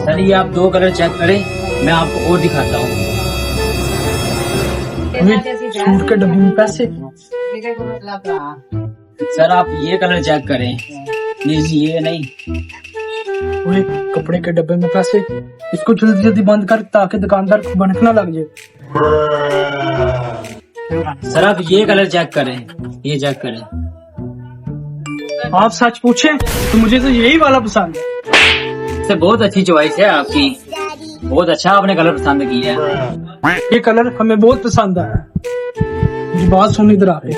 Sir ये आप 2 colour check करें, मैं आपको और दिखाता हूँ। सूट के डब्बे में पैसे। सर आप ये कलर चेक करें, नहीं ये नहीं। ओए कपड़े के डब्बे में पैसे, इसको जल्दी जल्दी बंद कर ताकि दुकानदार को भनक लग जाए। सर आप ये कलर चेक करें, ये चेक करें। आप सच पूछे तो मुझे तो यही वाला पसंद है। सर बहुत अच्छी चॉइस है आपकी, बहुत अच्छा आपने कलर पसंद किया है। ये कलर हमें बहुत पसंद आया। मुझे बात सुन इधर आ रहे,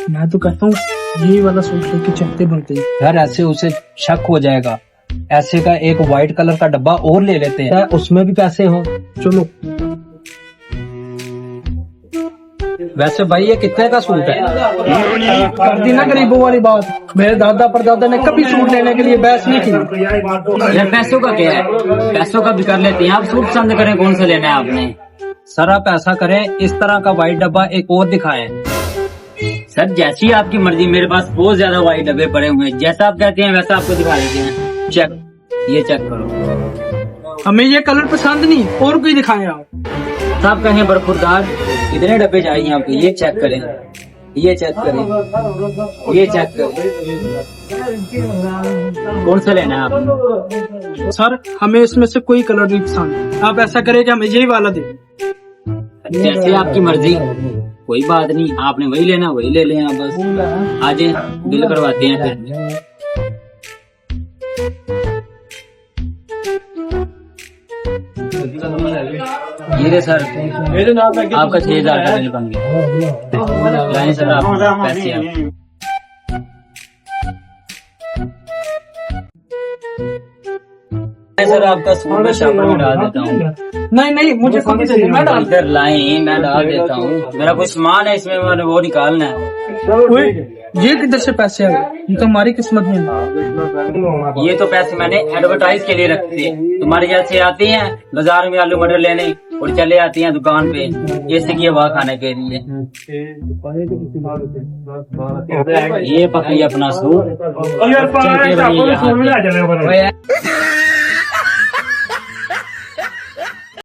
मैं तो कहता हूँ ये वाला सूट लेके चलते बनते हैं। यार ऐसे उसे शक हो जाएगा, ऐसे का एक व्हाइट कलर का डब्बा और ले लेते हैं, उसमें भी पैसे हो। चलो। वैसे भाई ये कितने का सूट है? कर दी ना गरीबों वाली बात। मेरे दादा परदादा ने कभी सूट लेने के लिए बहस नहीं की। यार पैसों का क्या है, पैसों का भी कर लेते हैं। आप सूट पसंद करें, कौन सा लेना है आपने? सर आप ऐसा करें, इस तरह का व्हाइट डब्बा एक और दिखाएं। सर जैसी आपकी मर्जी, मेरे पास बहुत ज्यादा वाइट डब्बे पड़े हुए हैं, जैसा आप कहते हैं वैसा आपको दिखा देते हैं। चेक, ये चेक करो। हमें ये कलर पसंद नहीं, और कोई दिखाएं आप। सब कहें बरखुरदार, कितने डब्बे चाहिए आपको? ये चेक करें, ये चेक करें, ये चेक करें। कौन सा लेना है आपको? सर हमें इसमें से कोई कलर नहीं पसंद। आप ऐसा करें कि हमें यही वाला दे। जैसे आपकी मर्जी, कोई बात नहीं। आपने वही लेना वही ले लें आप, बस आज बिल करवाते हैं फिर। ये रे सर, आपका 6,000 का बिल बन गया। लाएं सर आप पैसे आप। सर आपका सूट में शापर में डाल देता हूँ। नहीं नहीं, मुझे कभी चाहिए, मैं डाल। इधर लाएं, मैं डाल देता हूँ। मेरा कुछ सामान है इसमें, मैंने वो निकालना है। ओए, ये किधर से पैसे आ गए? ये तो हमारी किस्मत में है। ये तो पैसे मैंने एडवर्टाइज के लिए रखे थे। तुम्हारे जैसे आते हैं बाजार में आलू मटर लेने और चले आते हैं दुकान पे जैसे कि हवा खाने के लिए। ये पकड़िए अपना सूट।